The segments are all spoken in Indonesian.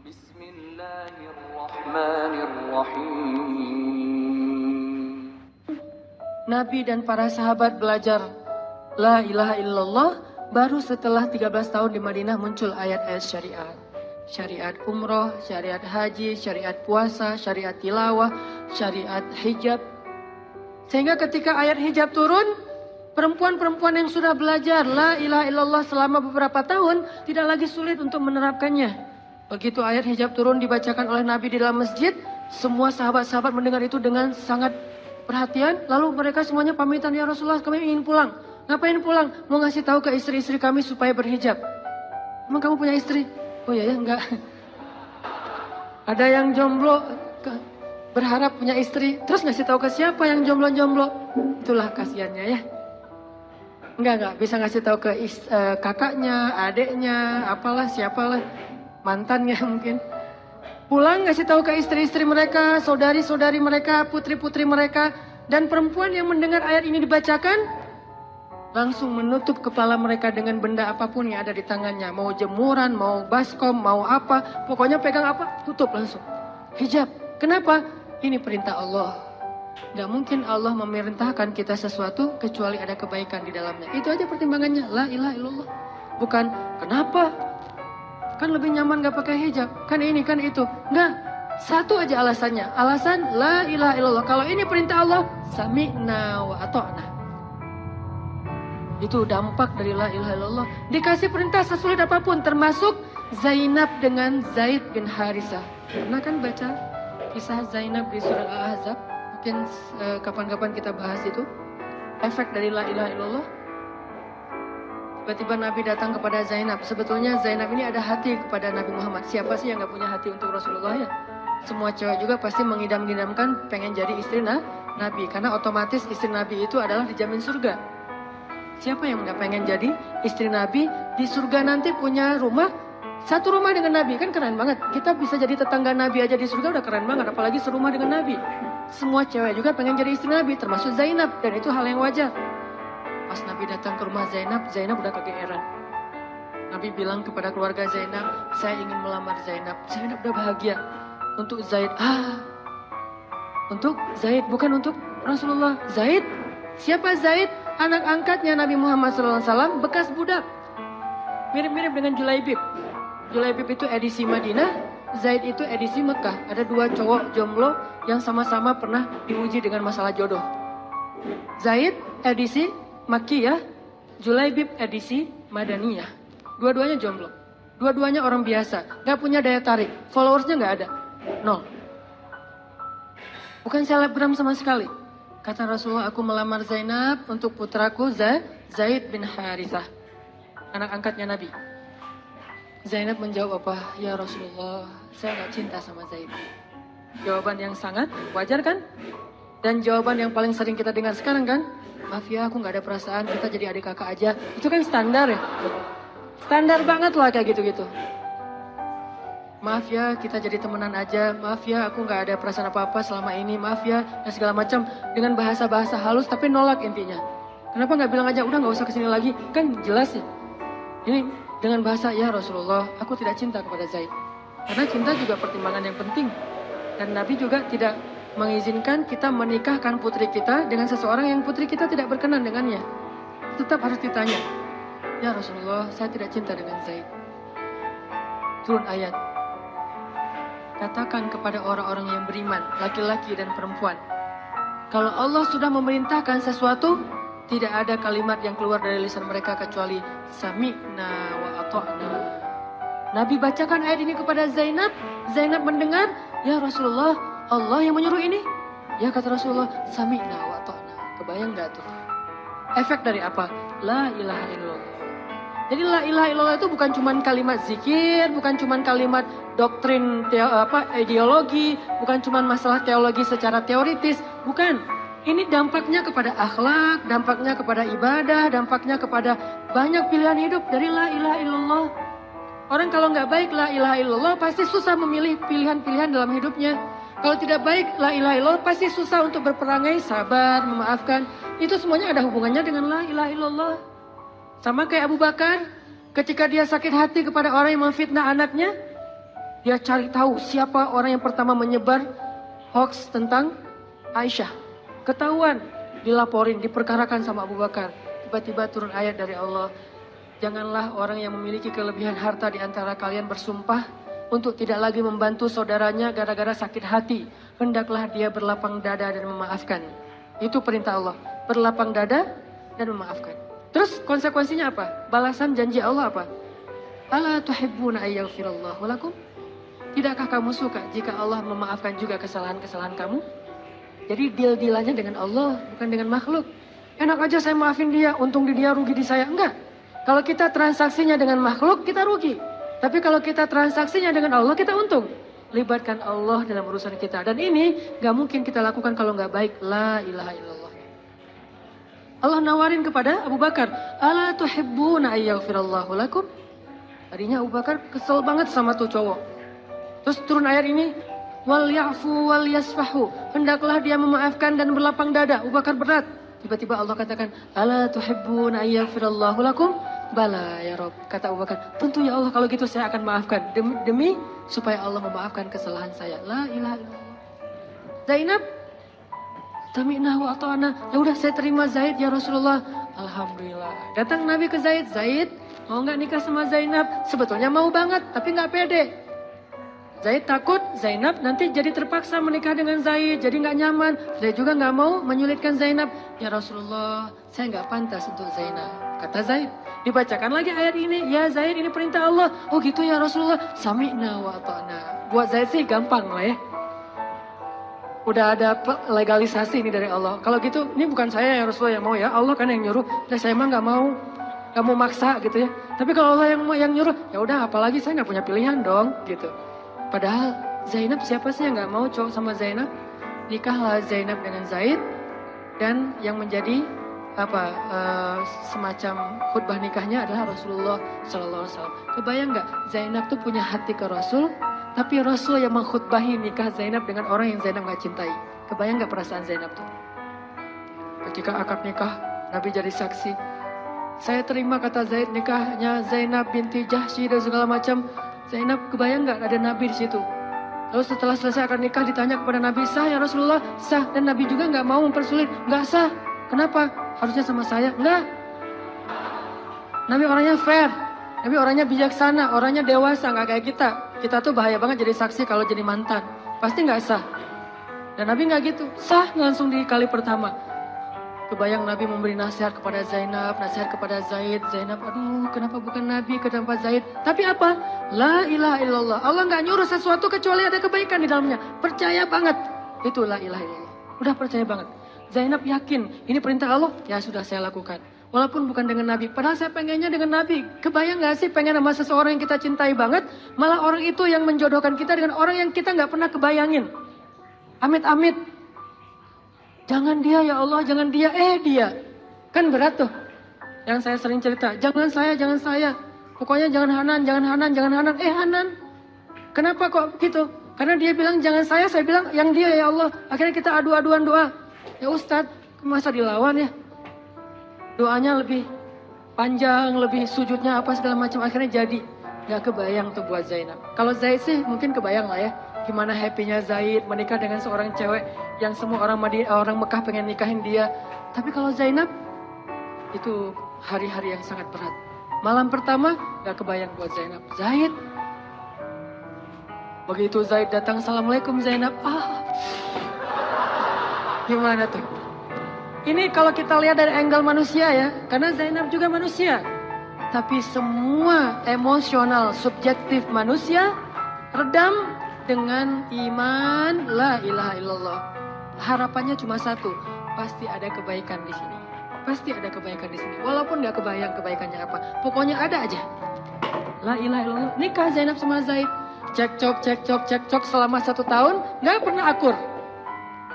Bismillahirrahmanirrahim. Nabi dan para sahabat belajar La ilaha illallah baru setelah 13 tahun di Madinah muncul ayat-ayat syariat. Syariat umroh, syariat haji, syariat puasa, syariat tilawah, syariat hijab. Sehingga ketika ayat hijab turun, perempuan-perempuan yang sudah belajar La ilaha illallah selama beberapa tahun tidak lagi sulit untuk menerapkannya. Begitu ayat hijab turun dibacakan oleh Nabi di dalam masjid, semua sahabat-sahabat mendengar itu dengan sangat perhatian. Lalu mereka semuanya pamitan, ya Rasulullah kami ingin pulang. Ngapain pulang? Mau ngasih tahu ke istri-istri kami supaya berhijab. Emang kamu punya istri? Oh iya ya, enggak. Ada yang jomblo berharap punya istri, terus ngasih tahu ke siapa yang jomblo-jomblo? Itulah kasihannya ya. Enggak bisa ngasih tahu ke kakaknya, adeknya, apalah siapalah, mantannya mungkin. Pulang ngasih tahu ke istri-istri mereka, saudari-saudari mereka, putri-putri mereka, dan perempuan yang mendengar ayat ini dibacakan langsung menutup kepala mereka dengan benda apapun yang ada di tangannya. Mau jemuran, mau baskom, mau apa. Pokoknya pegang apa, tutup langsung. Hijab. Kenapa? Ini perintah Allah. Gak mungkin Allah memerintahkan kita sesuatu kecuali ada kebaikan di dalamnya. Itu aja pertimbangannya. La ilaha illallah. Bukan, kenapa? Kan lebih nyaman gak pakai hijab. Kan ini, kan itu. Enggak. Satu aja alasannya. Alasan la ilaha illallah. Kalau ini perintah Allah, sami'na wa ata'na. Itu dampak dari la ilaha illallah. Dikasih perintah sesulit apapun, termasuk Zainab dengan Zaid bin Harisah. Pernah kan baca kisah Zainab di surah Al-Ahzab? Mungkin kapan-kapan kita bahas itu. Efek dari la ilaha illallah. Tiba-tiba Nabi datang kepada Zainab. Sebetulnya Zainab ini ada hati kepada Nabi Muhammad. Siapa sih yang gak punya hati untuk Rasulullah ya? Semua cewek juga pasti mengidam-idamkan pengen jadi istri Nabi. Karena otomatis istri Nabi itu adalah dijamin surga. Siapa yang gak pengen jadi istri Nabi? Di surga nanti punya rumah, satu rumah dengan Nabi. Kan keren banget. Kita bisa jadi tetangga Nabi aja di surga udah keren banget. Apalagi serumah dengan Nabi. Semua cewek juga pengen jadi istri Nabi, termasuk Zainab. Dan itu hal yang wajar. Pas Nabi datang ke rumah Zainab, Zainab udah kegeeran. Nabi bilang kepada keluarga Zainab, saya ingin melamar Zainab. Zainab udah bahagia. Untuk Zaid, untuk Zaid, bukan untuk Rasulullah. Zaid? Siapa Zaid? Anak angkatnya Nabi Muhammad SAW, bekas budak. Mirip-mirip dengan Julaibib. Julaibib itu edisi Madinah, Zaid itu edisi Mekah. Ada dua cowok jomblo yang sama-sama pernah diuji dengan masalah jodoh. Zaid edisi Makkiyah, Julaibib edisi Madaniyah. Dua-duanya jomblo. Dua-duanya orang biasa, gak punya daya tarik. Followersnya gak ada, 0. Bukan selebgram sama sekali. Kata Rasulullah, aku melamar Zainab untuk putraku Zaid bin Harithah. Anak angkatnya Nabi. Zainab menjawab apa? Ya Rasulullah, saya gak cinta sama Zaid. Jawaban yang sangat wajar kan? Dan jawaban yang paling sering kita dengar sekarang kan? Maaf ya, aku gak ada perasaan, kita jadi adik kakak aja. Itu kan standar ya? Standar banget lah kayak gitu-gitu. Maaf ya, kita jadi temenan aja. Maaf ya, aku gak ada perasaan apa-apa selama ini. Maaf ya, dan segala macam. Dengan bahasa-bahasa halus, tapi nolak intinya. Kenapa gak bilang aja, udah gak usah kesini lagi. Kan jelas ya. Ini dengan bahasa, ya Rasulullah, aku tidak cinta kepada Zaid. Karena cinta juga pertimbangan yang penting. Dan Nabi juga tidak mengizinkan kita menikahkan putri kita dengan seseorang yang putri kita tidak berkenan dengannya. Tetap harus ditanya. Ya Rasulullah, saya tidak cinta dengan Zaid. Turun ayat. Katakan kepada orang-orang yang beriman, laki-laki dan perempuan. Kalau Allah sudah memerintahkan sesuatu, tidak ada kalimat yang keluar dari lisan mereka kecuali sami'na wa ata'na. Nabi bacakan ayat ini kepada Zainab. Zainab mendengar, ya Rasulullah, Allah yang menyuruh ini. Ya kata Rasulullah, sami'na wa ata'na. Kebayang gak tuh? Efek dari apa? La ilaha illallah. Jadi la ilaha illallah itu bukan cuma kalimat zikir, bukan cuma kalimat doktrin ideologi, bukan cuma masalah teologi secara teoritis, bukan. Ini dampaknya kepada akhlak, dampaknya kepada ibadah, dampaknya kepada banyak pilihan hidup dari la ilaha illallah. Orang kalau nggak baik la ilaha illallah pasti susah memilih pilihan-pilihan dalam hidupnya. Kalau tidak baik la ilaha illallah pasti susah untuk berperangai, sabar, memaafkan. Itu semuanya ada hubungannya dengan la ilaha illallah. Sama kayak Abu Bakar, ketika dia sakit hati kepada orang yang memfitnah anaknya, Dia cari tahu siapa orang yang pertama menyebar hoax tentang Aisyah. Ketahuan, dilaporin, diperkarakan sama Abu Bakar. Tiba-tiba turun ayat dari Allah. Janganlah orang yang memiliki kelebihan harta di antara kalian bersumpah untuk tidak lagi membantu saudaranya gara-gara sakit hati. Hendaklah dia berlapang dada dan memaafkan. Itu perintah Allah. Berlapang dada dan memaafkan. Terus konsekuensinya apa? Balasan janji Allah apa? Ala tuhibbuna ayyaghfirallahu lakum? Tidakkah kamu suka jika Allah memaafkan juga kesalahan-kesalahan kamu? Jadi deal-dealannya dengan Allah, bukan dengan makhluk. Enak aja saya maafin dia, untung di dia, rugi di saya. Enggak. Kalau kita transaksinya dengan makhluk, kita rugi. Tapi kalau kita transaksinya dengan Allah, kita untung. Libatkan Allah dalam urusan kita. Dan ini gak mungkin kita lakukan kalau gak baik. La ilaha illallah. Allah nawarin kepada Abu Bakar. Ala tuhibbuna ayyaghfirallahu lakum? Tadinya Abu Bakar kesel banget sama tuh cowok. Terus turun ayat ini, wal ya'fu wal yasfahu. Hendaklah dia memaafkan dan berlapang dada. Abu Bakar berat. Tiba-tiba Allah katakan, ala tuhibbuna ayyaghfirallahu lakum? Bala ya Rob. Kata Abu Bakar, tentu ya Allah kalau gitu saya akan maafkan. Demi supaya Allah memaafkan kesalahan saya. La ilaha illallah. Zainab, sami'na wa ata'na. Ya udah saya terima Zaid ya Rasulullah. Alhamdulillah. Datang Nabi ke Zaid. Zaid, mau gak nikah sama Zainab? Sebetulnya mau banget, tapi gak pede. Zaid takut Zainab nanti jadi terpaksa menikah dengan Zaid, jadi nggak nyaman. Zaid juga nggak mau menyulitkan Zainab. Ya Rasulullah, saya nggak pantas untuk Zainab. Kata Zaid. Dibacakan lagi ayat ini. Ya Zaid, ini perintah Allah. Oh gitu ya Rasulullah. Sami'na wa ata'na. Buat Zaid sih gampang lah ya. Udah ada legalisasi ini dari Allah. Kalau gitu, ini bukan saya ya Rasulullah yang mau ya. Allah kan yang nyuruh. Dan saya emang nggak mau maksa gitu ya. Tapi kalau Allah yang nyuruh, ya udah apalagi saya nggak punya pilihan dong gitu. Padahal Zainab siapa sih yang gak mau cowok sama Zainab? Nikahlah Zainab dengan Zaid. Dan yang menjadi semacam khutbah nikahnya adalah Rasulullah SAW. Kebayang gak Zainab tuh punya hati ke Rasul, tapi Rasul yang mengkhutbahi nikah Zainab dengan orang yang Zainab gak cintai. Kebayang gak perasaan Zainab tuh? Ketika akad nikah, Nabi jadi saksi. Saya terima kata Zaid nikahnya Zainab binti Jahsy dan segala macam. Zainab kebayang nggak ada Nabi di situ. Lalu setelah selesai akad nikah ditanya kepada Nabi, sah ya Rasulullah? Sah. Dan Nabi juga nggak mau mempersulit. Nggak sah. Kenapa? Harusnya sama saya. Nggak. Nabi orangnya fair. Nabi orangnya bijaksana. Orangnya dewasa. Nggak kayak kita. Kita tuh bahaya banget jadi saksi kalau jadi mantan. Pasti nggak sah. Dan Nabi nggak gitu. Sah langsung di kali pertama. Kebayang Nabi memberi nasihat kepada Zainab, nasihat kepada Zaid. Zainab, aduh kenapa bukan Nabi ke tempat Zaid. Tapi apa? La ilaha illallah. Allah gak nyuruh sesuatu kecuali ada kebaikan di dalamnya. Percaya banget. Itu la ilaha illallah. Udah percaya banget. Zainab yakin, ini perintah Allah, ya sudah saya lakukan. Walaupun bukan dengan Nabi. Padahal saya pengennya dengan Nabi. Kebayang gak sih pengen sama seseorang yang kita cintai banget. Malah orang itu yang menjodohkan kita dengan orang yang kita gak pernah kebayangin. Amit-amit. Jangan dia ya Allah, jangan dia, dia. Kan berat tuh. Yang saya sering cerita, jangan saya. Pokoknya jangan Hanan, Hanan. Kenapa kok gitu? Karena dia bilang jangan saya bilang yang dia ya Allah. Akhirnya kita adu-aduan doa. Ya Ustadz, masa dilawan ya? Doanya lebih panjang, lebih sujudnya apa segala macam. Akhirnya jadi. Gak kebayang tuh buat Zainab. Kalau Zaid sih mungkin kebayang lah ya. Gimana happy-nya Zaid menikah dengan seorang cewek yang semua orang Mekah pengen nikahin dia. Tapi kalau Zainab, itu hari-hari yang sangat berat. Malam pertama, gak kebayang buat Zainab. Zaid. Begitu Zaid datang, Assalamualaikum Zainab. Gimana tuh? Ini kalau kita lihat dari angle manusia ya. Karena Zainab juga manusia. Tapi semua emosional, subjektif manusia redam dengan iman la ilaha illallah. Harapannya cuma satu, pasti ada kebaikan di sini. Pasti ada kebaikan di sini. Walaupun gak kebayang kebaikannya apa. Pokoknya ada aja. La ilaha illallah. Nikah Zainab sama Zaid. Cekcok selama 1 tahun. Gak pernah akur.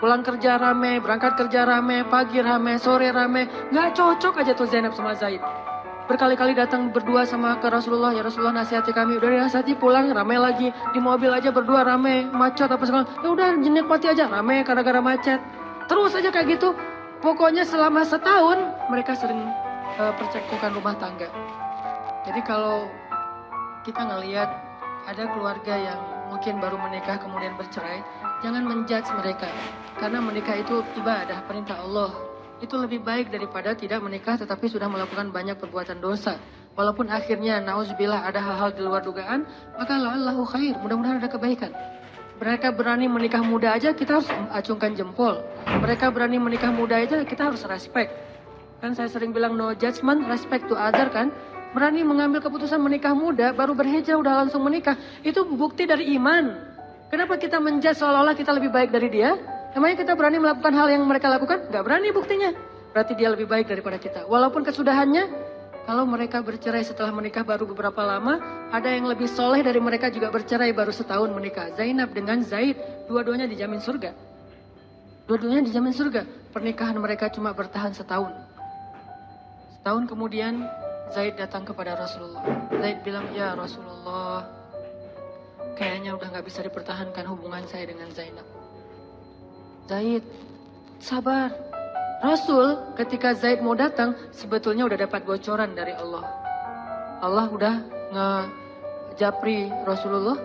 Pulang kerja rame, berangkat kerja rame, pagi rame, sore rame. Gak cocok aja tuh Zainab sama Zaid. Berkali-kali datang berdua sama ke Rasulullah. Ya Rasulullah nasihati kami. Udah dinasihati pulang rame lagi. Di mobil aja berdua rame. Macet apa segala. Ya udah nikmati aja. Rame gara-gara macet. Terus aja kayak gitu. Pokoknya selama 1 tahun mereka sering percekcokan rumah tangga. Jadi kalau kita ngelihat ada keluarga yang mungkin baru menikah kemudian bercerai, jangan menjudge mereka. Karena menikah itu ibadah, perintah Allah. Itu lebih baik daripada tidak menikah tetapi sudah melakukan banyak perbuatan dosa. Walaupun akhirnya nauzubillah ada hal-hal di luar dugaan, maka la'allahu khair, mudah-mudahan ada kebaikan. Mereka berani menikah muda aja kita harus acungkan jempol. Mereka berani menikah muda aja kita harus respect. Kan saya sering bilang no judgment, respect to other kan. Berani mengambil keputusan menikah muda, baru berhijrah udah langsung menikah. Itu bukti dari iman. Kenapa kita menjudge seolah-olah kita lebih baik dari dia? Emangnya kita berani melakukan hal yang mereka lakukan? Gak berani buktinya. Berarti dia lebih baik daripada kita. Walaupun kesudahannya, kalau mereka bercerai setelah menikah baru beberapa lama, ada yang lebih soleh dari mereka juga bercerai baru setahun menikah. Zainab dengan Zaid, dua-duanya dijamin surga. Dua-duanya dijamin surga. Pernikahan mereka cuma bertahan setahun. Setahun kemudian, Zaid datang kepada Rasulullah. Zaid bilang, ya Rasulullah, kayaknya udah gak bisa dipertahankan hubungan saya dengan Zainab. Zaid, sabar. Rasul ketika Zaid mau datang sebetulnya udah dapat bocoran dari Allah. Allah udah ngejapri Rasulullah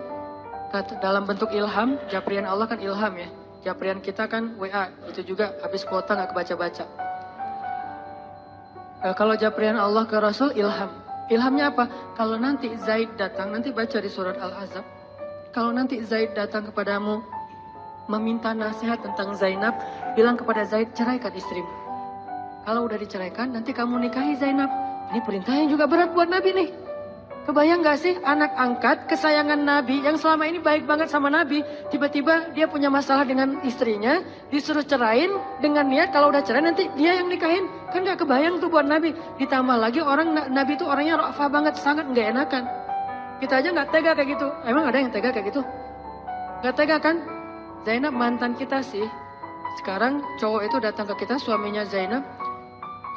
dalam bentuk ilham. Japrian Allah kan ilham ya. Japrian kita kan WA. Itu juga habis kuota gak kebaca-baca. Kalau japrian Allah ke Rasul ilham. Ilhamnya apa? Kalau nanti Zaid datang, nanti baca di surat Al-Ahzab. Kalau nanti Zaid datang kepadamu meminta nasihat tentang Zainab, bilang kepada Zaid, ceraikan istrimu. Kalau udah diceraikan, nanti kamu nikahi Zainab. Ini perintahnya juga berat buat Nabi nih. Kebayang gak sih anak angkat kesayangan Nabi yang selama ini baik banget sama Nabi, tiba-tiba dia punya masalah dengan istrinya, disuruh cerain dengan niat kalau udah cerai nanti dia yang nikahin. Kan gak kebayang tuh buat Nabi. Ditambah lagi Nabi itu orangnya ra'fah banget, sangat gak enakan. Kita aja gak tega kayak gitu. Emang ada yang tega kayak gitu? Gak tega kan? Zainab mantan kita sih. Sekarang cowok itu datang ke kita, suaminya Zainab.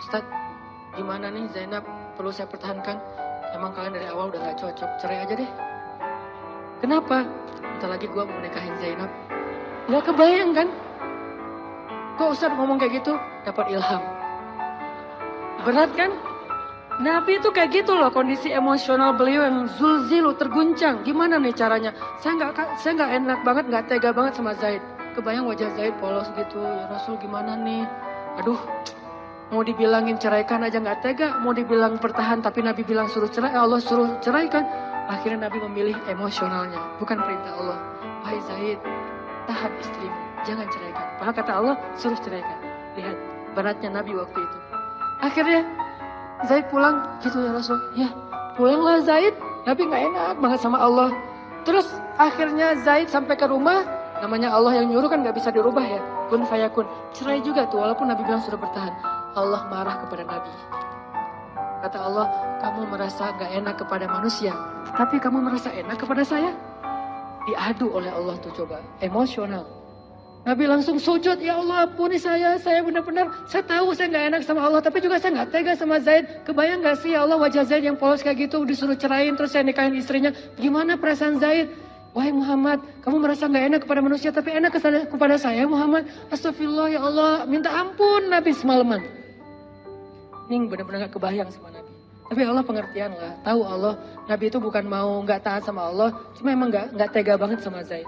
Ustaz, gimana nih Zainab? Perlu saya pertahankan? Emang kalian dari awal udah gak cocok, cerai aja deh. Kenapa? Bentar lagi gue mau nikahin Zainab. Gak kebayang kan? Kok Ustaz ngomong kayak gitu? Dapat ilham. Berat kan? Nabi itu kayak gitu loh, kondisi emosional beliau yang zulzilu, terguncang. Gimana nih caranya? Saya nggak enak banget, nggak tega banget sama Zaid. Kebayang wajah Zaid polos gitu. Ya Rasul gimana nih? Aduh, mau dibilangin ceraikan aja nggak tega. Mau dibilang pertahan tapi Nabi bilang suruh cerai, Allah suruh ceraikan. Akhirnya Nabi memilih emosionalnya, bukan perintah Allah. Wahai Zaid, tahan istrimu, jangan ceraikan. Padahal kata Allah suruh ceraikan. Lihat beratnya Nabi waktu itu. Akhirnya Zaid pulang, gitu ya Rasul. Ya, pulanglah Zaid, Nabi gak enak banget sama Allah. Terus akhirnya Zaid sampai ke rumah, namanya Allah yang nyuruh kan gak bisa dirubah ya. Kun fayakun, cerai juga tuh walaupun Nabi bilang sudah bertahan. Allah marah kepada Nabi. Kata Allah, kamu merasa gak enak kepada manusia, tapi kamu merasa enak kepada saya? Diadu oleh Allah tuh coba, emosional. Nabi langsung sujud, ya Allah ampuni saya benar-benar, saya tahu saya gak enak sama Allah, tapi juga saya gak tega sama Zaid. Kebayang gak sih ya Allah wajah Zaid yang polos kayak gitu, disuruh cerain terus saya nikahin istrinya. Gimana perasaan Zaid? Wahai Muhammad, kamu merasa gak enak kepada manusia, tapi enak kepada saya Muhammad. Astagfirullah ya Allah, minta ampun Nabi semalaman. Ini benar-benar gak kebayang sama Nabi. Tapi Allah pengertian lah, tahu Allah, Nabi itu bukan mau gak taat sama Allah, cuma emang gak tega banget sama Zaid.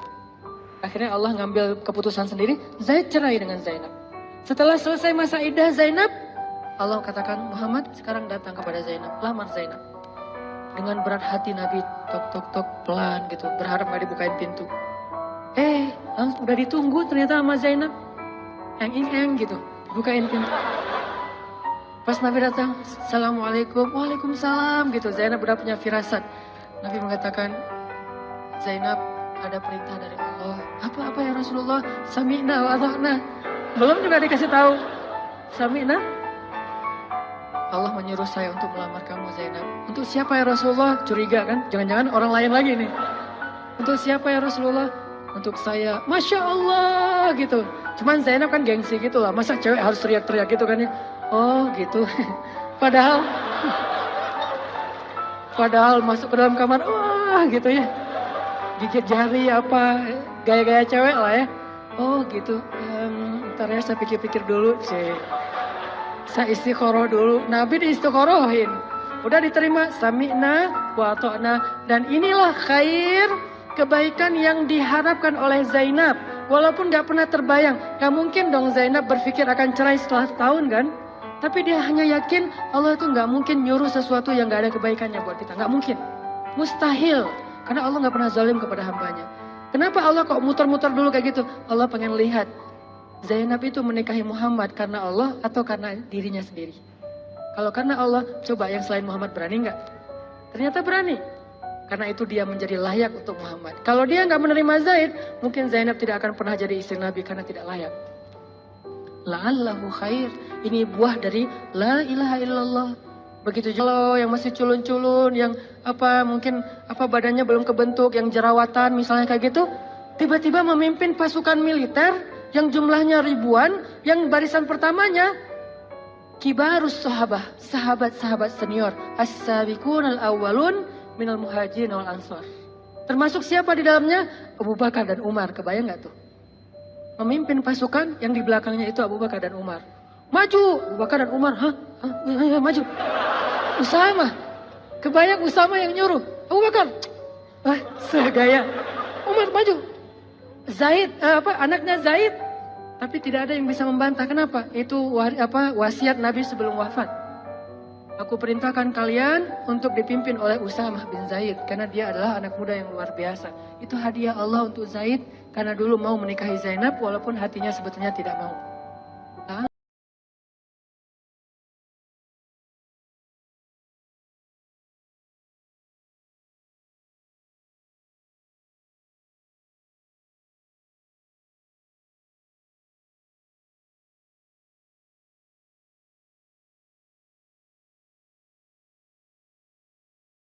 Akhirnya Allah ngambil keputusan sendiri, Zaid cerai dengan Zainab. Setelah selesai masa iddah Zainab, Allah katakan, Muhammad sekarang datang kepada Zainab, lamar Zainab. Dengan berat hati Nabi tok pelan gitu, berharap gak dibukain pintu. Langsung udah ditunggu ternyata sama Zainab. Eng gitu, bukain pintu. Pas Nabi datang, Assalamualaikum, Waalaikumsalam gitu. Zainab udah punya firasat. Nabi mengatakan, Zainab, ada perintah dari Allah. Apa ya Rasulullah? Sami'na wa ata'na. Belum juga dikasih tahu. Sami'na. Allah menyuruh saya untuk melamar kamu Zainab. Untuk siapa ya Rasulullah? Curiga kan? Jangan-jangan orang lain lagi nih. Untuk siapa ya Rasulullah? Untuk saya. Masya Allah gitu. Cuman Zainab kan gengsi gitu lah. Masa cewek harus teriak-teriak gitu kan ya? Oh gitu. Padahal masuk ke dalam kamar. Wah gitu ya. Gigit jari apa, gaya-gaya cewek lah ya. Oh gitu, ntar ya saya pikir-pikir dulu sih. Saya istiqoroh dulu, Nabi diistiqorohin. Udah diterima, sami'na wa ata'na. Dan inilah khair, kebaikan yang diharapkan oleh Zainab. Walaupun gak pernah terbayang, gak mungkin dong Zainab berpikir akan cerai setelah setahun kan. Tapi dia hanya yakin Allah itu gak mungkin nyuruh sesuatu yang gak ada kebaikannya buat kita. Gak mungkin. Mustahil. Karena Allah gak pernah zalim kepada hambanya. Kenapa Allah kok muter-muter dulu kayak gitu? Allah pengen lihat Zainab itu menikahi Muhammad karena Allah atau karena dirinya sendiri. Kalau karena Allah, coba yang selain Muhammad berani nggak? Ternyata berani. Karena itu dia menjadi layak untuk Muhammad. Kalau dia nggak menerima Zaid, mungkin Zainab tidak akan pernah jadi istri Nabi karena tidak layak. La'allahu khair. Ini buah dari la ilaha illallah. Begitu juga yang masih culun-culun, yang mungkin badannya belum kebentuk, yang jerawatan misalnya kayak gitu, tiba-tiba memimpin pasukan militer yang jumlahnya ribuan, yang barisan pertamanya kibarus sahabah, sahabat-sahabat senior, as-sabiqun al-awwalun minal muhajirin wal ansar. Termasuk siapa di dalamnya? Abu Bakar dan Umar. Kebayang nggak tuh? Memimpin pasukan yang di belakangnya itu Abu Bakar dan Umar. Maju, Abu Bakar dan Umar. Maju. Usama. Kebayang Usama yang nyuruh. Abu Bakar. Segaya. Umar maju. Zaid, anaknya Zaid. Tapi tidak ada yang bisa membantah. Kenapa? Itu wasiat Nabi sebelum wafat. Aku perintahkan kalian untuk dipimpin oleh Usamah bin Zaid. Karena dia adalah anak muda yang luar biasa. Itu hadiah Allah untuk Zaid. Karena dulu mau menikahi Zainab walaupun hatinya sebetulnya tidak mau.